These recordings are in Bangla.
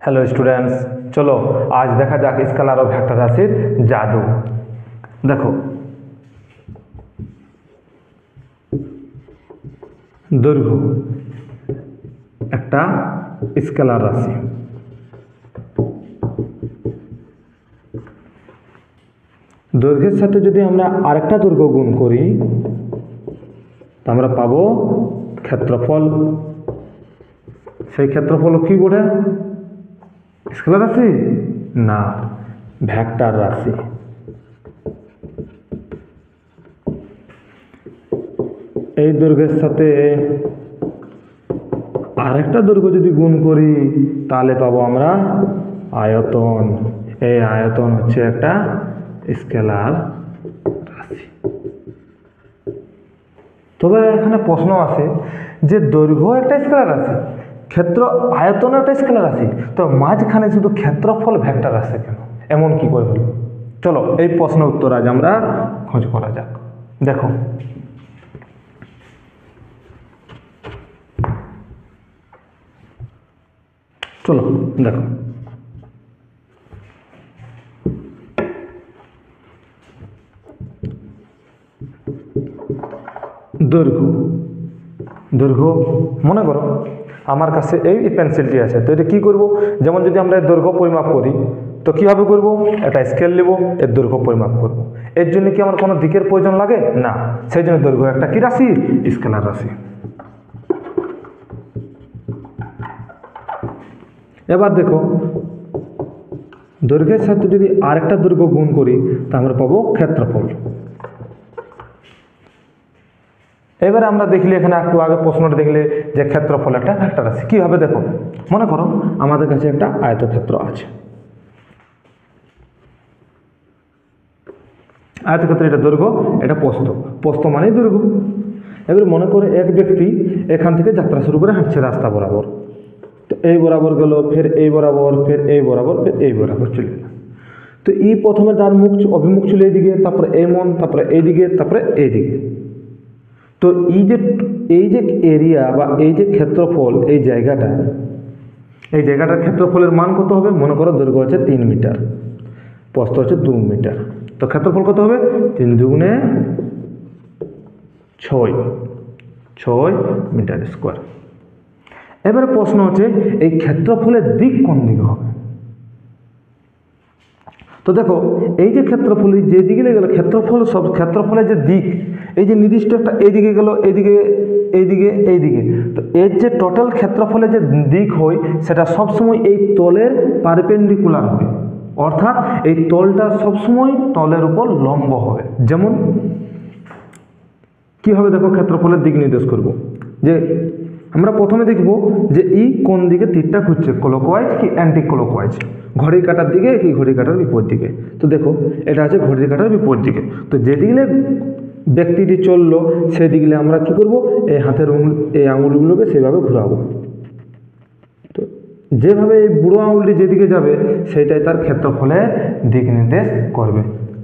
हेलो स्टूडेंट्स, चलो आज देखा जाक स्केलार और ভেক্টর রাশির জাদু। देखो দৈর্ঘ্য একটা স্কেলার রাশি, দৈর্ঘ্যের সাথে যদি আমরা আরেকটা দৈর্ঘ্য গুণ করি তো আমরা পাবো ক্ষেত্রফল। সেই ক্ষেত্রফল কি বলে? স্কেলার রাশি না, ভেক্টর রাশি। এই দৈর্ঘ্যের সাথে আরেকটা দৈর্ঘ্য যদি গুণ করি তাহলে পাবো আমরা আয়তন। এই আয়তন হচ্ছে একটা স্কেলার রাশি। তবে এখানে প্রশ্ন আছে যে দৈর্ঘ্য একটা স্কেলার রাশি, ক্ষেত্র আয়তন একটা স্কেলার রাশি, তো মাঝখানে শুধু ক্ষেত্রফল ভেক্টর রাশি কেন? এমন কি করে হলো? চলো এই প্রশ্নের উত্তর আজ আমরা খোঁজ করা যাক। দেখো চলো দেখো দৈর্ঘ্য দৈর্ঘ্য মনে করো আমার কাছে এই পেন্সিলটি আছে, তো এটা কী করবো? যেমন যদি আমরা এর দৈর্ঘ্য পরিমাপ করি তো কীভাবে করবো? একটা স্কেল নেব, এর দৈর্ঘ্য পরিমাপ করব। এর জন্য কি আমার কোনো দিকের প্রয়োজন লাগে না, সেই জন্য দৈর্ঘ্য একটা কী রাশি? স্কেলার রাশি। এবার দেখো দৈর্ঘ্যের সাথে যদি আরেকটা দৈর্ঘ্য গুণ করি তা আমরা পাবো ক্ষেত্রফল। এবারে আমরা দেখলে এখানে একটু আগে প্রশ্নটা দেখলে যে ক্ষেত্রফল একটা ভেক্টর রাশি। কীভাবে? দেখো মনে করো আমাদের কাছে একটা আয়তক্ষেত্র আছে, আয়তক্ষেত্রে এটা দৈর্ঘ্য, এটা প্রস্থ, প্রস্থ মানেই দৈর্ঘ্য। এবারে মনে করে এক ব্যক্তি এখান থেকে যাত্রা শুরু করে হাঁটছে রাস্তা বরাবর, তো এই বরাবর গেল, ফের এই বরাবর, ফের এই বরাবর, ফের এই বরাবর চলে গেল। তো এই প্রথমে তার মুখ অভিমুখ ছিল এইদিকে, তারপরে এই মন, তারপরে এইদিকে, তারপরে এইদিকে। তো এই যে এরিয়া বা এই যে ক্ষেত্রফল, এই জায়গাটার ক্ষেত্রফলের মান কত হবে? মনে করো দৈর্ঘ্য হচ্ছে 3 মিটার, প্রস্থ হচ্ছে 2 মিটার, তো ক্ষেত্রফল কত হবে? 3 দুগুণে 6 মিটার স্কোয়ার। এবারে প্রশ্ন হচ্ছে এই ক্ষেত্রফলের দিক কোন দিকে হবে? তো দেখো এই যে ক্ষেত্রফল যে দিকে গেল, ক্ষেত্রফল সব ক্ষেত্রফলের যে দিক, এই যে নির্দিষ্ট একটা এইদিকে গেল, এইদিকে, এইদিকে, এইদিকে, তো এর যে টোটাল ক্ষেত্রফলের যে দিক হয় সেটা সবসময় এই তলের পারপেন্ডিকুলার হয়, অর্থাৎ এই তলটা সবসময় তলের উপর লম্ব হবে। যেমন কি হবে? দেখো ক্ষেত্রফলের দিক নির্দেশ করব যে আমরা প্রথমে দেখব যে কোন দিকে তীরটা ঘুরছে, ক্লকওয়াইজ কি অ্যান্টি ক্লকওয়াইজ, ঘড়ির কাঁটার দিকে কি ঘড়ির কাঁটার বিপরীত দিকে। তো দেখো এটা আছে ঘড়ির কাঁটার বিপরীত দিকে, তো যেদিকে ব্যক্তিটি চললো সেদিকে আমরা কি করব? এই হাতের এই আঙুলগুলোকে সেভাবে ঘোরাবো। তো যেভাবে এই বুড়ো আঙুলটি যেদিকে যাবে সেটাই তার ক্ষেত্রফলের দিক নির্দেশ করবে।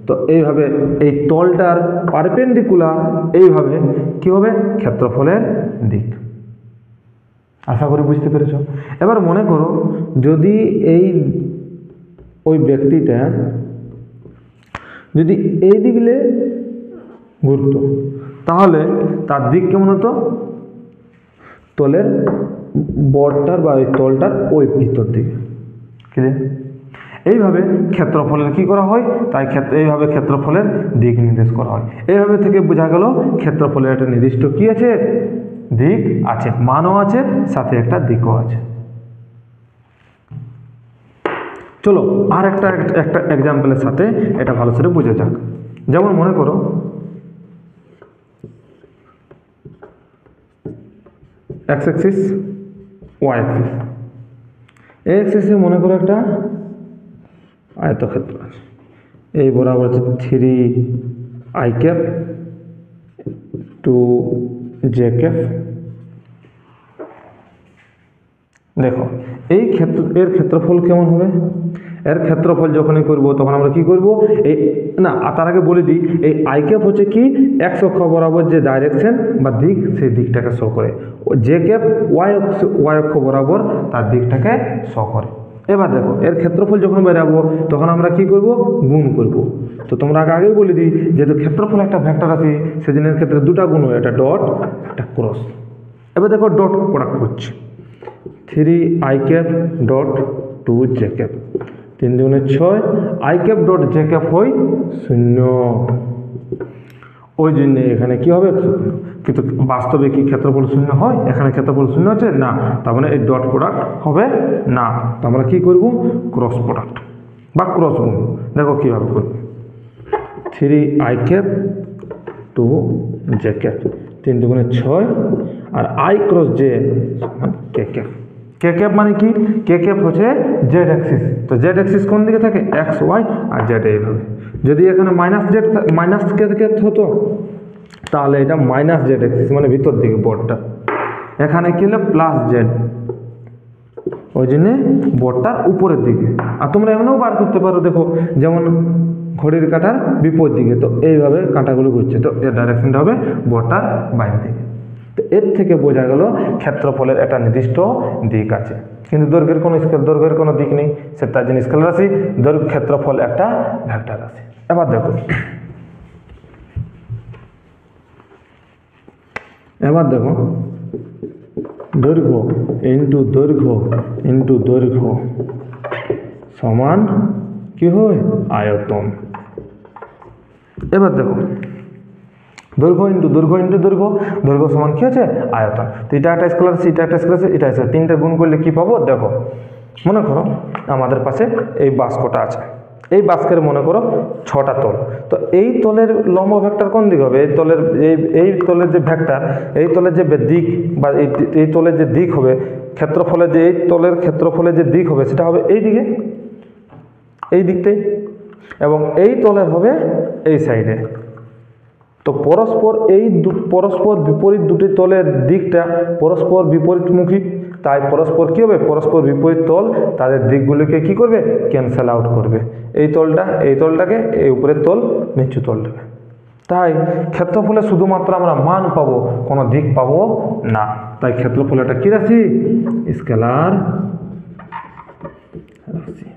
তো এইভাবে এই তলটার পারপেন্ডিকুলার এইভাবে কি হবে? ক্ষেত্রফলের দিক। আশা করি বুঝতে পেরেছ। এবার মনে করো যদি ওই ব্যক্তিটা যদি এই দিকে ঘুরত তাহলে তার দিক কেমন হতো? তলের বড়টার বা ওই তলটার ওই ভিতর দিকে। এইভাবে ক্ষেত্রফলের কি করা হয়? তাই এইভাবে ক্ষেত্রফলের দিক নির্দেশ করা হয়। এইভাবে থেকে বোঝা গেল ক্ষেত্রফলের একটা নির্দিষ্ট কি আছে? দিক আছে, মানও আছে, সাথে একটা দিকও আছে। চলো আর একটা এক্সাম্পলের সাথে এটা ভালো করে বোঝা যাক। যেমন মনে করো এক্স অ্যাক্সিস, ওয়াই অ্যাক্সিস। এই অ্যাক্সিসে মনে করো একটা আয়তক্ষেত্র আছে, এই বরাবর হচ্ছে 3i ক্যাপ 2j ক্যাপ। দেখো এর ক্ষেত্রফল কেমন হবে? এর ক্ষেত্রফল যখনই করব তখন আমরা কি করব? এই না, তার আগে বলে দিই এই আই ক্যাপ হচ্ছে কি এক্স অক্ষ বরাবর যে ডাইরেকশন বা দিক, সেই দিকটাকে শো করে। জে ক্যাপ ওয়াই অক্ষ বরাবর তার দিকটাকে শো করে। এবার দেখো এর ক্ষেত্রফল যখন বেরাবো তখন আমরা কি করব, গুণ করব। তো তোমরা আগেই বলে দিই, যেহেতু ক্ষেত্রফল একটা ভেক্টর রাশি, সেজন্য এর ক্ষেত্রে দুটা গুণ হয়, একটা ডট একটা ক্রস। এবার দেখো ডট প্রোডাক্ট করছি, 3i cap dot 2j cap, 3 দুগুণে 6, i cap dot j cap হয় 0। ওই জন্য এখানে কি হবে, কিন্তু বাস্তবে কি ক্ষেত্রফল 0 হয়? এখানে ক্ষেত্রফল 0 হচ্ছে না, তার মানে এই ডট প্রোডাক্ট হবে না। তো আমরা কি করব, ক্রস প্রোডাক্ট বা ক্রস গুণ। দেখো কীভাবে করব, 3i ক্যাপ 2j ক্যাপ, 3 দুগুণে 6, আর i ক্রস j সমান কে ক্যাপ। কে ক্যাপ মানে কি, কে ক্যাপ হচ্ছে জেড অ্যাক্সিস। তো জেড অ্যাক্সিস কোন দিকে থাকে, এক্স ওয়াই আর জেড এইভাবে। যদি এখানে মাইনাস কে ক্যাপ হতো তাহলে এটা মাইনাস জেড অ্যাক্সিস মানে ভিতর দিকে বোর্ডটা, এখানে কি হলো প্লাস জেড, ওই জন্যে বোর্ডটার উপরের দিকে। আর তোমরা এমনও বার করতে পারো, দেখো যেমন ঘড়ির কাঁটার বিপরীত দিকে, তো এইভাবে কাঁটাগুলো ঘুরছে, তো এর ডাইরেকশনটা হবে বোর্ডটার বাইরের দিকে। তো এর থেকে বোঝা গেল ক্ষেত্রফলের একটা নির্দিষ্ট দিক আছে, কিন্তু দৈর্ঘ্যের কোনো দিক নেই, সে তার জন্য স্কেলার রাশি, দৈর্ঘ্য ক্ষেত্রফল একটা ভেক্টর রাশি। এবার দেখো দৈর্ঘ্য ইন্টু দৈর্ঘ্য সমান কি হয়, আয়তন। এবার দেখো দৈর্ঘ্য ইন্টু দৈর্ঘ্য সমান কি আছে, আয়তন। তো এটা একটা স্কেলার রাশি, এটা একটা স্কেলার রাশি, এটা আছে, তিনটা গুণ করলে কি পাবো, দেখো মনে করো আমাদের পাশে এই বাস্কটা আছে, এই বাস্কের মনে করো 6টা তল। তো এই তলের লম্ব ভেক্টর কোন দিক হবে, এই তলের যে ভেক্টর, এই তলের যে দিক বা এই তলের যে দিক হবে ক্ষেত্রফলের, যে এই তলের ক্ষেত্রফলের যে দিক হবে সেটা হবে এই দিকে, এই দিকটাই, এবং এই তলের হবে এই সাইডে। তো পরস্পর বিপরীত দুটি তলের দিকটা পরস্পর বিপরীতমুখী, তাই পরস্পর কি হবে, পরস্পর বিপরীত তল তাদের দিকগুলিকে কি করবে, ক্যান্সেল আউট করবে। এই তলটাকে এই উপরের তল নিচু তলটাকে। তাই ক্ষেত্রফলে শুধুমাত্র আমরা মান পাবো, কোনো দিক পাবো না। তাই ক্ষেত্রফল একটা কি রাশি, স্কেলার রাশি,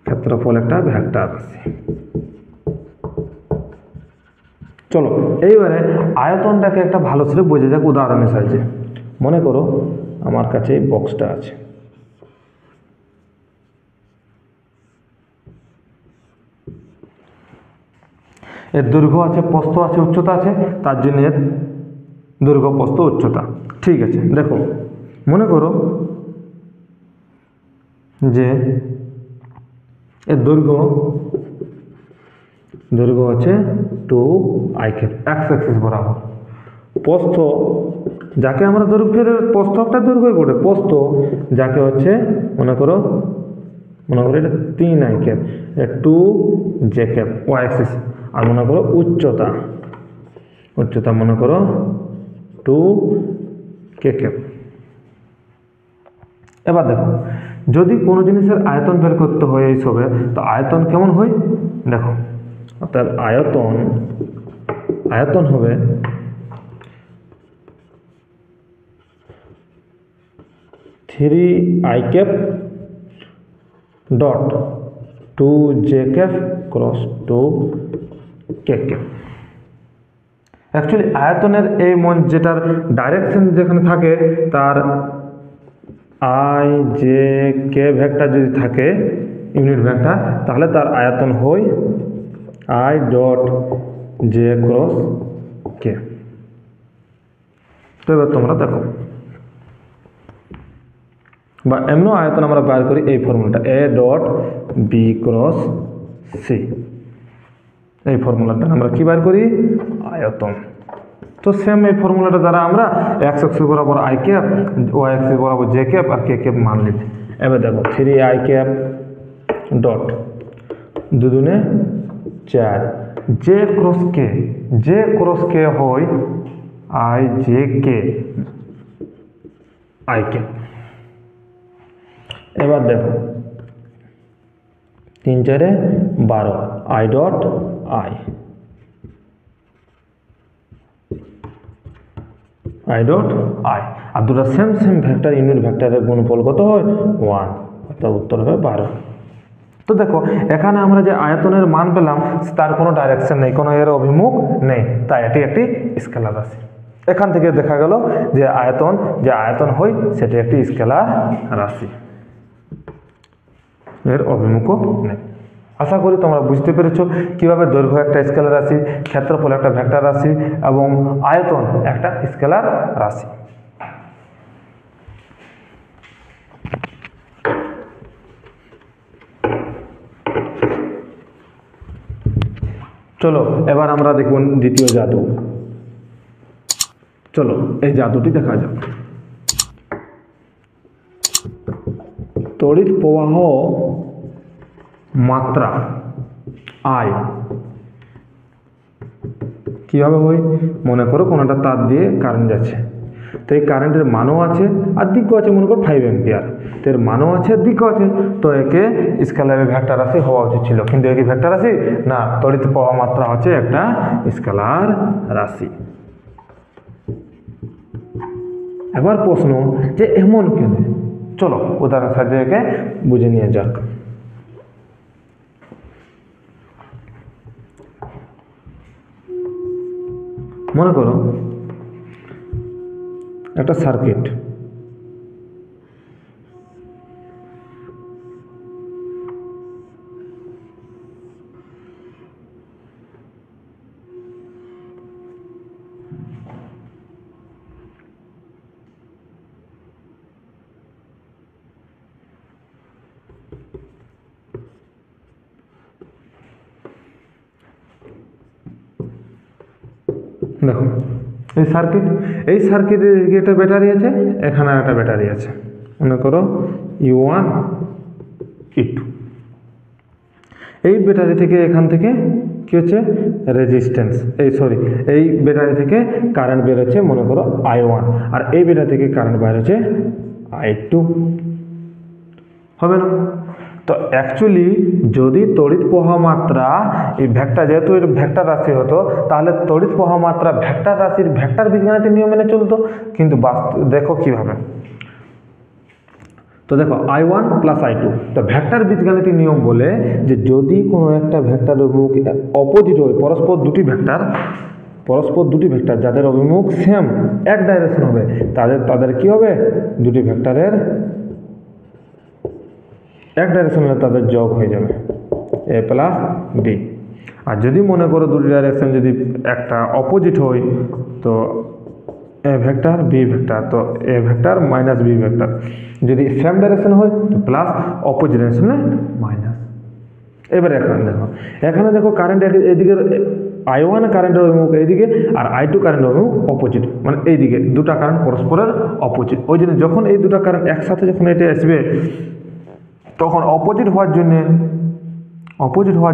ক্ষেত্রফল একটা ভেক্টর রাশি। চলো এইবারে আয়তনটাকে একটা ভালো করে বোঝা যাক উদাহরণের সাহায্যে। মনে করো আমার কাছে এই বক্সটা আছে, এর দৈর্ঘ্য আছে, প্রস্থ আছে, উচ্চতা আছে, তার জন্য এর দৈর্ঘ্য, প্রস্থ, উচ্চতা। ঠিক আছে, দেখো মনে করো যে এর দৈর্ঘ্য হচ্ছে 2i ক্যাপ, এক্স অ্যাক্সিস বরাবর। প্রস্থ যাকে আমরা দৈর্ঘ্যের, প্রস্থ একটা দৈর্ঘ্যই বটে, প্রস্থ যাকে হচ্ছে মনে করো এটা 3i cap, 2j cap Y axis. আর মনে করো উচ্চতা মনে করো 2k ক্যাপ। এবার দেখো যদি কোনো জিনিসের আয়তন বের করতে হয় এইসবে, তো আয়তন কেমন হয় দেখো, অর্থাৎ আয়তন হবে three I cap dot 2j cap cross 2k cap. Actually আয়তনের এই যেটার ডাইরেকশন যেখানে থাকে, তার i, j, k ভেক্টর যদি থাকে ইউনিট ভেক্টর, তাহলে তার আয়তন হয় i dot j cross k। তো এবার তোমরা দেখো, বা এমন আয়তন আমরা বার করি এই ফর্মুলাটা, a dot b cross c, এই ফর্মুলাটা আমরা কি বার করি, আয়তন। তো সেম এই ফর্মুলাটা দ্বারা আমরা এক্স অ্যাক্সিস বরাবর আই ক্যাপ, ওয়াই অ্যাক্সিস বরাবর জে ক্যাপ আর কে ক্যাপ মান নিতে। এবার দেখো 3i cap dot 2 দুনে 4 J cross কে হয় i j k i cap. এবার দেখো 3 4 12 i dot i dot i। আর দুটো সেম ভেক্টর ইউনিট ভেক্টরের গুণফল কত হয় 1। তো উত্তর হবে 12। তো দেখো এখানে আমরা যে আয়তনের মান পেলাম তার কোনো ডাইরেকশন নেই, কোনো এর অভিমুখ নেই, তাই এটি একটি স্কেলার রাশি। এখান থেকে দেখা গেল যে আয়তন হয় সেটি একটি স্কেলার রাশি, এর অভিমুখও নেই। আশা করি তোমরা বুঝতে পেরেছো কিভাবে দৈর্ঘ্য একটা স্কেলার রাশি, ক্ষেত্রফল একটা ভেক্টর রাশি এবং আয়তন একটা স্কেলার রাশি। চলো এবার আমরা দেখব দ্বিতীয় জাদু। চলো এই জাদুটি দেখা যাক। তড়িৎ প্রবাহ মাত্রা আই কিভাবে হয়? মনে করো কোনো একটা তার দিয়ে কারেন্ট যাচ্ছে, তো এই কারেন্টের মানও আছে আর দিকও আছে, মনে করো 5 অ্যাম্পিয়ার, তো এর মানও আছে দিকও আছে, তো একে স্কেলার ভেক্টর রাশি হওয়া উচিত ছিল, কিন্তু একে ভেক্টর রাশি না, তড়িৎ প্রবাহ মাত্রা হচ্ছে একটা স্কেলার রাশি। এবার প্রশ্ন যে এমন কেন? চলো উদাহরণ সাহায্যে একে বুঝে নিয়ে যাক। মনে করো একটা সার্কিট, দেখো এই সার্কিটের একটা ব্যাটারি আছে, এখানে একটা ব্যাটারি আছে, মনে করো U1 E2। এই ব্যাটারি থেকে এখান থেকে কি হচ্ছে রেজিস্ট্যান্স, এই ব্যাটারি থেকে কারেন্ট বের হচ্ছে মনে করো I1, আর এই ব্যাটারি থেকে কারেন্ট বের হচ্ছে I2, হবে না? তো অ্যাকচুয়ালি যদি তড়িৎ প্রবাহ মাত্রা এই ভেক্টর, যেহেতু এর ভেক্টর রাশি হতো, তাহলে তড়িৎ প্রবাহ মাত্রা ভেক্টর রাশির ভেক্টর বীজগণিতের নিয়ম মেনে চলতো, কিন্তু দেখো কিভাবে। তো দেখো I1 প্লাস I2, তো ভেক্টর বীজগণিতের নিয়ম বলে যে যদি কোনো একটা ভেক্টরের অভিমুখ অপোজিট হয়, পরস্পর দুটি ভেক্টর যাদের অভিমুখ সেম এক ডাইরেকশন হবে, তাদের কি হবে, দুটি ভেক্টরের এক ডাইরেকশন হলে তাদের যোগ হয়ে যাবে A প্লাস B। আর যদি মনে করো দুটি ডাইরেকশন যদি একটা অপোজিট হয়, তো A ভেক্টর B ভেক্টর, তো A vector minus B vector, যদি সেম ডাইরেকশন হয় তো প্লাস, অপোজিট ডাইরেকশনে মাইনাস। এবার এখানে দেখো কারেন্ট এদিকে I1 কারেন্টের অভিমুখ এইদিকে আর I2 কারেন্টের অভিমুখ অপোজিট, মানে এইদিকে দুটা কারেন্ট পরস্পরের অপোজিট। ওই জন্য যখন এই দুটা কারেন্ট একসাথে যখন এটা আসবে, তখন অপোজিট হওয়ার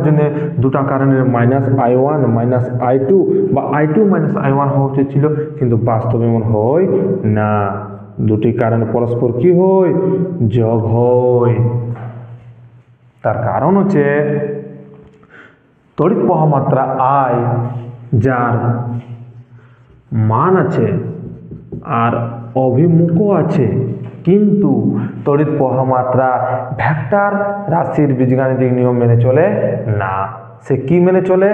জন্য দুটা কারেন্টের মাইনাস I1 মাইনাস I2 বা I2 মাইনাস I1 হওয়া উচিত ছিল, কিন্তু বাস্তবে এমন হয় না, দুটি কারেন্ট পরস্পর কি হয়, যোগ হয়। তার কারণ হচ্ছে তড়িৎ প্রবাহ মাত্রা I, যার মান আছে আর অভিমুখও আছে, কিন্তু তড়িৎ প্রবাহ মাত্রা ভেক্টর রাশির বীজগাণিতিক নিয়ম মেনে চলে না। সে কি মেনে চলে?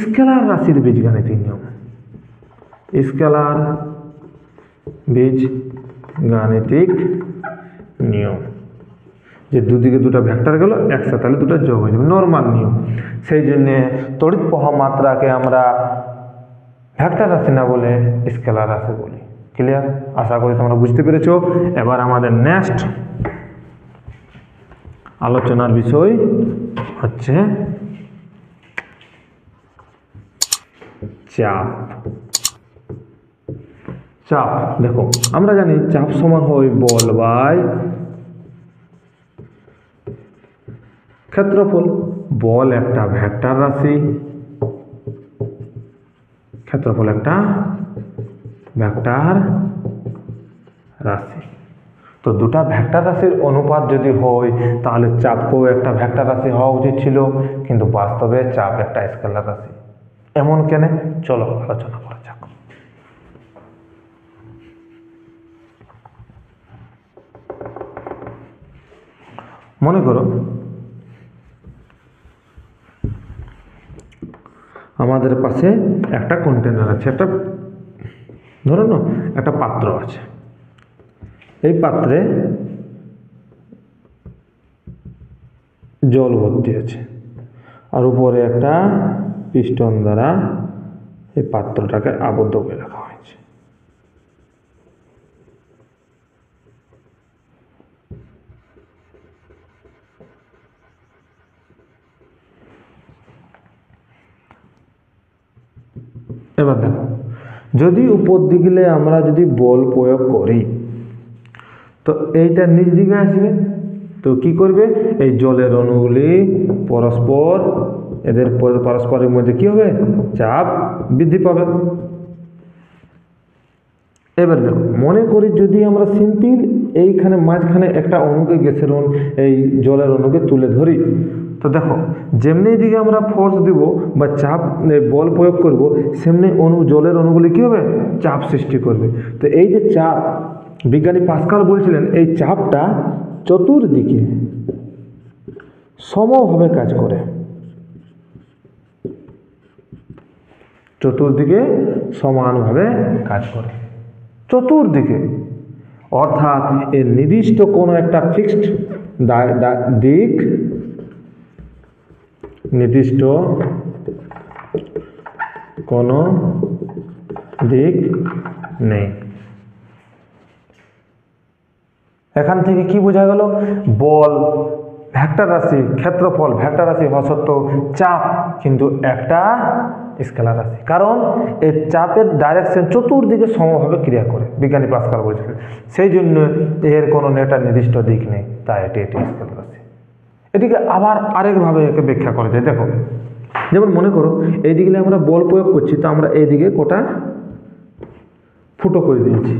স্কেলার রাশির বীজগাণিতিক নিয়ম, স্কেলার বীজগাণিতিক নিয়ম, যে দুদিকে দুটো ভেক্টর গেল একসাথে, তাহলে দুটো যোগ হয়ে যাবে, নর্মাল নিয়ম। সেই জন্যে তড়িৎ প্রবাহ মাত্রাকে আমরা ভেক্টর রাশি না বলে স্কেলার রাশি বলি। ক্লিয়ার? আশা করি তোমরা বুঝতে পেরেছো। এবার আমাদের নেক্সট আলোচনার বিষয় হচ্ছে চাপ। দেখো আমরা জানি চাপ সমান হয় বল বাই ক্ষেত্রফল। বল একটা ভেক্টর রাশি, ক্ষেত্রফল একটা ভেক্টর রাশি। তো দুটা ভেক্টর রাশির অনুপাত যদি হয়, তাহলে চাপকেও একটা ভেক্টর রাশি হওয়া উচিত ছিল, কিন্তু বাস্তবে চাপ একটা স্কেলার রাশি। এমন কেন? চলো আলোচনা করা যাক। মনে করো আমাদের পাশে একটা কন্টেনার আছে, একটা ধরো না একটা পাত্র আছে, এই পাত্রে জল ভর্তি আছে, আর উপরে একটা পিস্টন দ্বারা এই পাত্রটাকে আবদ্ধ করে রাখা হয়েছে। এবার দেখো, যদি উপর দিকে আমরা যদি বল প্রয়োগ করি তো এইটা নিচ দিকে আসবে, তো কি করবে, এই জলের অণুগুলি এদের পরস্পরের মধ্যে কি হবে, চাপ বৃদ্ধি পাবে। এবার দেখো, মনে করি যদি আমরা সিম্পল এইখানে মাঝখানে একটা অণুকে গ্যাসের অণু এই জলের অণুকে তুলে ধরি, তো দেখো যেমনি দিকে আমরা ফোর্স দিব বা চাপ বল প্রয়োগ করব, সেমনি জলের অণুগুলি কি হবে, চাপ সৃষ্টি করবে। তো এই যে চাপ, বিজ্ঞানী পাস্কাল বলছিলেন এই চাপটা চতুর্দিকে সমভাবে কাজ করে, চতুর্দিকে সমানভাবে কাজ করে, চতুর্দিকে। অর্থাৎ এর নির্দিষ্ট কোনো একটা ফিক্সড দিক, নির্দিষ্ট কোনো দিক নেই। এখান থেকে কি বোঝা গেল, বল ভেক্টর রাশি, ক্ষেত্রফল ভেক্টর রাশি হওয়া সত্ত্বেও চাপ কিন্তু একটা স্কেলার রাশি, কারণ এই চাপের ডাইরেকশন চতুর্দিকে সমভাবে ক্রিয়া করে, বিজ্ঞানী পাস্কাল বলছিলেন। সেই জন্য এর কোনো একটা নির্দিষ্ট দিক নেই, তাই এটি স্কেলার রাশি। এটিকে আবার আরেকভাবে একে ব্যাখ্যা করা যায়। দেখো, যেমন মনে করো এইদিকে আমরা বল প্রয়োগ করছি, তো আমরা এইদিকে কোটা ফুটো করে দিয়েছি,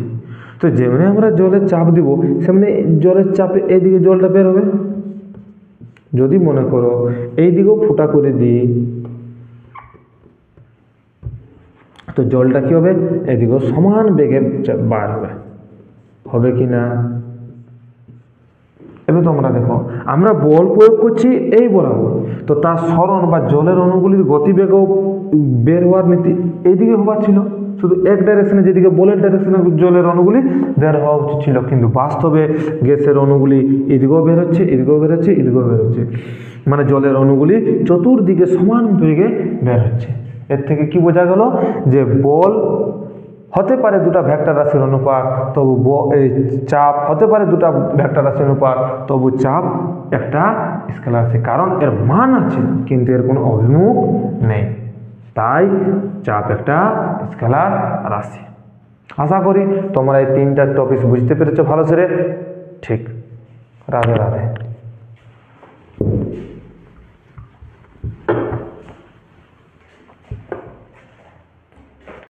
তো যেমনি আমরা জলের চাপ দিব সেমনি জলের চাপে এইদিকে জলটা বের হবে। যদি মনে করো এইদিকেও ফুটা করে দিই, তো জলটা কি হবে, এদিকেও সমান বেগে বার হবে, হবে কি না? এবার তোমরা দেখো, আমরা বল প্রয়োগ করছি এই বরাবর, তো তার সরণ বা জলের অণুগুলির গতিবেগও বের হওয়ার নীতি এইদিকে হওয়ার ছিল, শুধু এক ডাইরেকশনে, যেদিকে বলের ডাইরেকশনে জলের অণুগুলি বের হওয়া উচিত ছিল, কিন্তু বাস্তবে গ্যাসের অণুগুলি এদিকেও বের হচ্ছে, এদিকেও বের হচ্ছে, এদিকেও বের হচ্ছে, মানে জলের অণুগুলি চতুর্দিকে সমান বেগে বের হচ্ছে। এর থেকে কি বোঝা গেল, যে বল হতে পারে দুটা ভেক্টর রাশির অনুপাত, তবু এই চাপ হতে পারে দুটা ভেক্টর রাশির অনুপাত, তবু চাপ একটা স্কেলার রাশি, কারণ এর মান আছে কিন্তু এর কোনো অভিমুখ নেই, তাই চাপ একটা স্কেলার রাশি। আশা করি তোমরা এই তিনটা টপিক বুঝতে পেরেছো ভালো করে। ঠিক, রাধে রাধে।